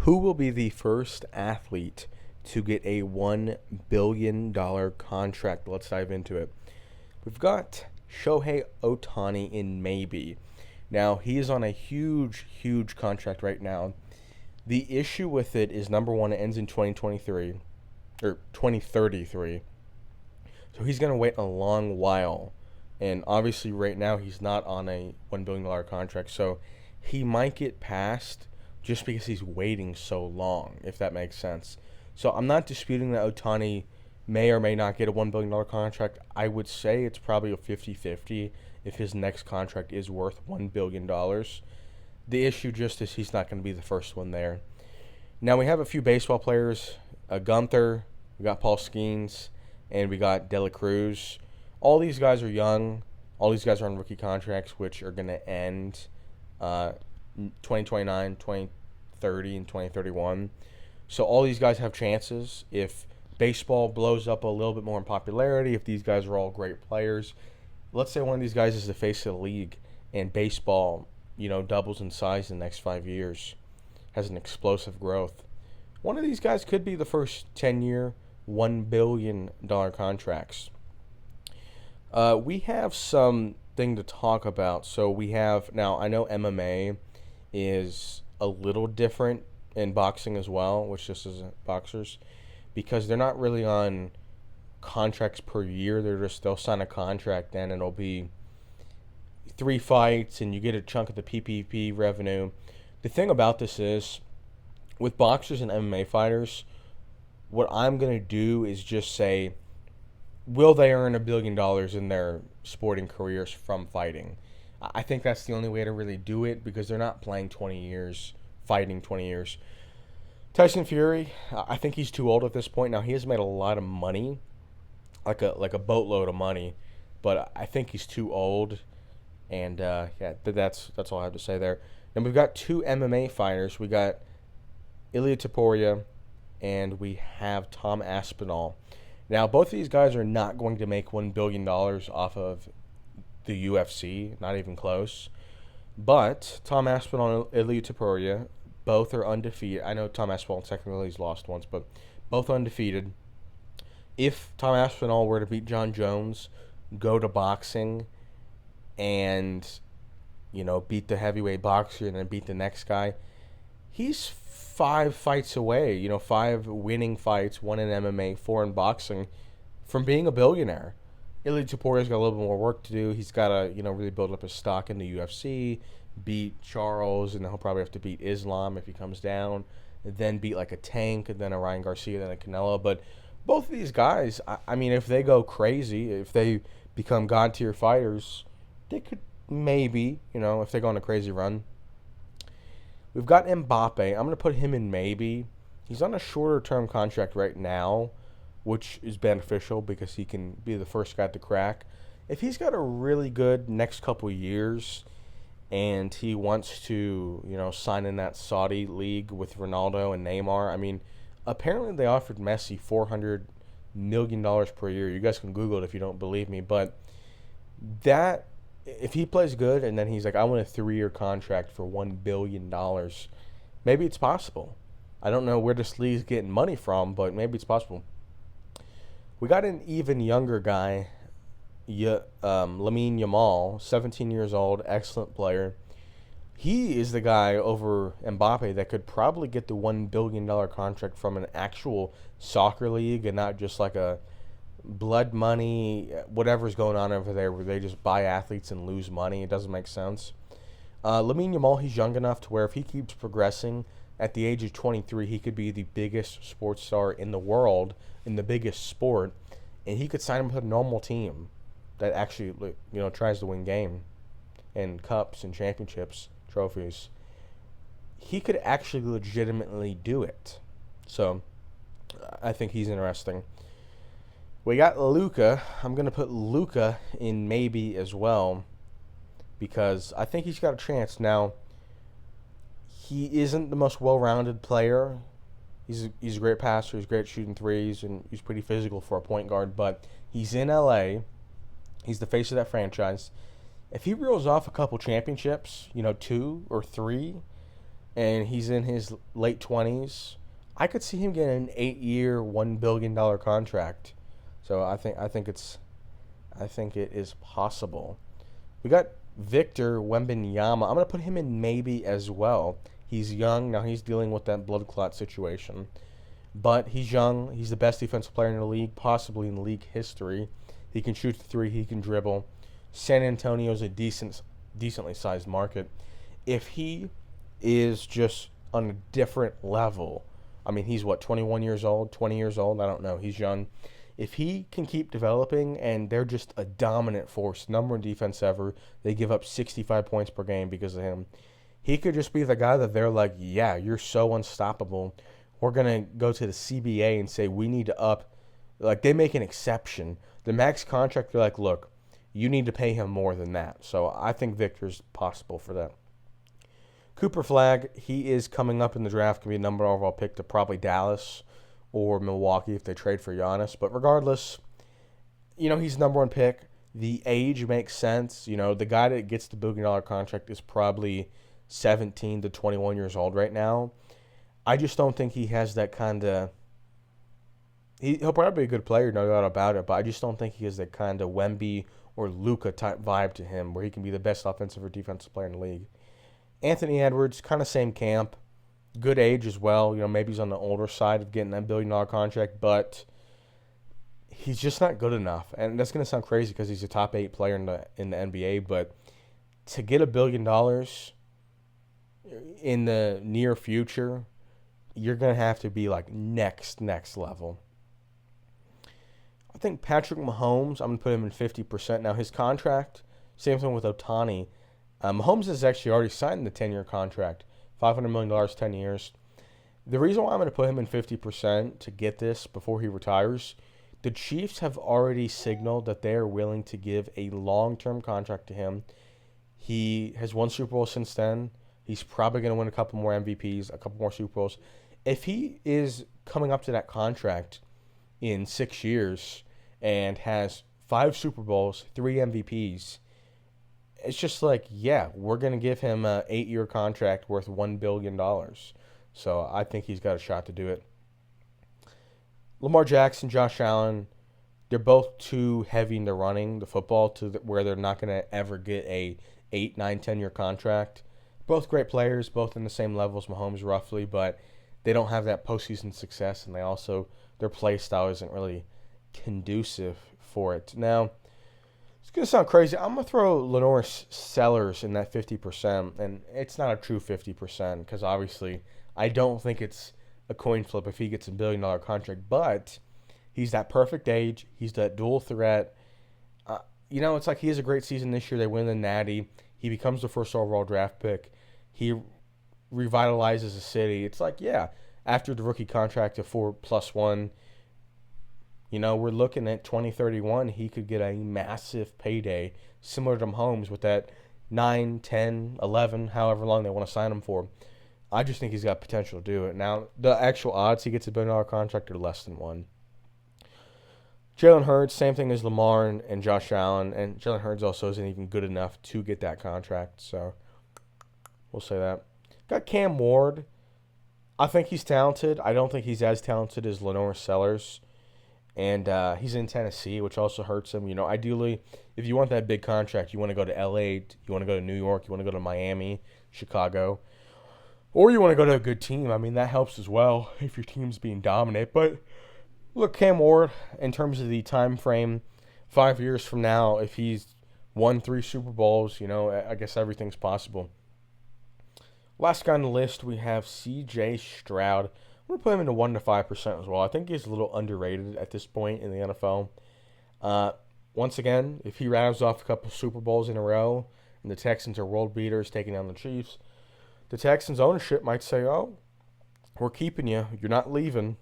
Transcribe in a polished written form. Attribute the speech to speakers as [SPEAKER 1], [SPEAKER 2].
[SPEAKER 1] Who will be the first athlete to get a $1 billion contract? Let's dive into it. We've got Shohei Ohtani in maybe. Now, he is on a huge, huge contract right now. The issue with it is number one, it ends in 2023 or 2033. So he's going to wait a long while. And obviously, right now, he's not on a $1 billion contract. So he might get passed just because he's waiting so long, if that makes sense. So I'm not disputing that Ohtani may or may not get a $1 billion contract. I would say it's probably a 50-50 if his next contract is worth $1 billion. The issue just is he's not going to be the first one there. Now we have a few baseball players, Gunther, we got Paul Skeens, and we got De La Cruz. All these guys are young. All these guys are on rookie contracts, which are going to end 2029, 2030, and 2031. So all these guys have chances. If baseball blows up a little bit more in popularity, if these guys are all great players, let's say one of these guys is the face of the league and baseball, doubles in size in the next 5 years, has an explosive growth. One of these guys could be the first 10-year, $1 billion contracts. We have something to talk about. So we have, now I know MMA is a little different in boxing as well, which just is boxers, because they're not really on contracts per year. They'll sign a contract and it'll be 3 fights and you get a chunk of the PPP revenue. The thing about this is, with boxers and MMA fighters, what I'm going to do is just say, will they earn $1 billion in their sporting careers from fighting? I think that's the only way to really do it, because they're not playing 20 years, fighting 20 years. Tyson Fury, I think he's too old at this point. Now, he has made a lot of money, like a boatload of money, but I think he's too old. And that's all I have to say there. And we've got 2 MMA fighters. We got Ilia Topuria, and we have Tom Aspinall. Now, both of these guys are not going to make $1 billion off of the UFC, not even close. But Tom Aspinall and Ilia Topuria, both are undefeated. I know Tom Aspinall technically has lost once, but both undefeated. If Tom Aspinall were to beat John Jones, go to boxing, and beat the heavyweight boxer and then beat the next guy, he's 5 fights away, 5 winning fights, 1 in MMA, 4 in boxing, from being a billionaire. Ilia Topuria's got a little bit more work to do. He's got to, really build up his stock in the UFC, beat Charles, and then he'll probably have to beat Islam if he comes down, and then beat like a Tank, and then a Ryan Garcia, then a Canelo. But both of these guys, I mean, if they go crazy, if they become god-tier fighters, they could maybe, if they go on a crazy run. We've got Mbappe. I'm going to put him in maybe. He's on a shorter term contract right now, which is beneficial because he can be the first guy to crack. If he's got a really good next couple years and he wants to, sign in that Saudi league with Ronaldo and Neymar, I mean, apparently they offered Messi $400 million per year. You guys can Google it if you don't believe me, but that, if he plays good and then he's like, I want a 3-year contract for $1 billion, maybe it's possible. I don't know where this league's getting money from, but maybe it's possible. We got an even younger guy, Lamine Yamal, 17 years old, excellent player. He is the guy over Mbappe that could probably get the $1 billion contract from an actual soccer league and not just like a blood money, whatever's going on over there where they just buy athletes and lose money. It doesn't make sense. Lamine Yamal, he's young enough to where if he keeps progressing, at the age of 23, he could be the biggest sports star in the world, in the biggest sport, and he could sign him with a normal team that actually, tries to win game and cups and championships, trophies. He could actually legitimately do it. So, I think he's interesting. We got Luka. I'm going to put Luka in maybe as well because I think he's got a chance. Now, he isn't the most well-rounded player. He's a great passer. He's great at shooting threes, and he's pretty physical for a point guard. But he's in LA. He's the face of that franchise. If he reels off a couple championships, 2 or 3, and he's in his late 20s, I could see him getting an 8-year, $1 billion contract. So I think it is possible. We got Victor Wembanyama. I'm gonna put him in maybe as well. He's young now. He's dealing with that blood clot situation, but he's young. He's the best defensive player in the league, possibly in league history. He can shoot the three. He can dribble. San Antonio's a decently sized market. If he is just on a different level, I mean, he's what, 21 years old, 20 years old? I don't know. He's young. If he can keep developing and they're just a dominant force, number one defense ever, they give up 65 points per game because of him. He could just be the guy that they're like, yeah, you're so unstoppable. We're going to go to the CBA and say we need to up. Like, they make an exception. The max contract, they're like, look, you need to pay him more than that. So I think Victor's possible for that. Cooper Flagg, he is coming up in the draft, can be a number one overall pick to probably Dallas or Milwaukee if they trade for Giannis. But regardless, he's number one pick. The age makes sense. The guy that gets the billion-dollar contract is probably 17 to 21 years old right now. I just don't think he has that kind of... He'll probably be a good player, no doubt about it, but I just don't think he has that kind of Wemby or Luka type vibe to him where he can be the best offensive or defensive player in the league. Anthony Edwards, kind of same camp. Good age as well. Maybe he's on the older side of getting that billion-dollar contract, but he's just not good enough. And that's going to sound crazy because he's a top 8 player in the NBA, but to get $1 billion in the near future, you're going to have to be like next level. I think Patrick Mahomes, I'm going to put him in 50%. Now, his contract, same thing with Ohtani. Mahomes has actually already signed the 10-year contract, $500 million, 10 years. The reason why I'm going to put him in 50% to get this before he retires, the Chiefs have already signaled that they are willing to give a long-term contract to him. He has won Super Bowl since then. He's probably going to win a couple more MVPs, a couple more Super Bowls. If he is coming up to that contract in 6 years and has 5 Super Bowls, 3 MVPs, it's just like, yeah, we're going to give him an 8-year contract worth $1 billion. So I think he's got a shot to do it. Lamar Jackson, Josh Allen, they're both too heavy in the running, the football, where they're not going to ever get a 8, 9, 10-year contract. Both great players, both in the same level as Mahomes roughly, but they don't have that postseason success, and their play style isn't really conducive for it. Now, it's going to sound crazy. I'm going to throw Lenore Sellers in that 50%, and it's not a true 50% because obviously I don't think it's a coin flip if he gets $1 billion contract, but he's that perfect age. He's that dual threat. It's like he has a great season this year. They win the Natty. He becomes the first overall draft pick. He revitalizes the city. It's like, yeah, after the rookie contract of 4+1, we're looking at 2031. He could get a massive payday, similar to Mahomes with that 9, 10, 11, however long they want to sign him for. I just think he's got potential to do it. Now, the actual odds he gets $1 billion contract are less than 1. Jalen Hurts, same thing as Lamar and Josh Allen, and Jalen Hurts also isn't even good enough to get that contract, so we'll say that. Got Cam Ward. I think he's talented. I don't think he's as talented as Lenore Sellers. And he's in Tennessee, which also hurts him. Ideally, if you want that big contract, you want to go to L.A., you want to go to New York, you want to go to Miami, Chicago, or you want to go to a good team. I mean, that helps as well if your team's being dominant. But look, Cam Ward, in terms of the time frame, 5 years from now, if he's won 3 Super Bowls, I guess everything's possible. Last guy on the list, we have C.J. Stroud. I'm going to put him into 1 to 5% as well. I think he's a little underrated at this point in the NFL. Once again, if he rattles off a couple Super Bowls in a row and the Texans are world beaters taking down the Chiefs, the Texans ownership might say, oh, we're keeping you. You're not leaving.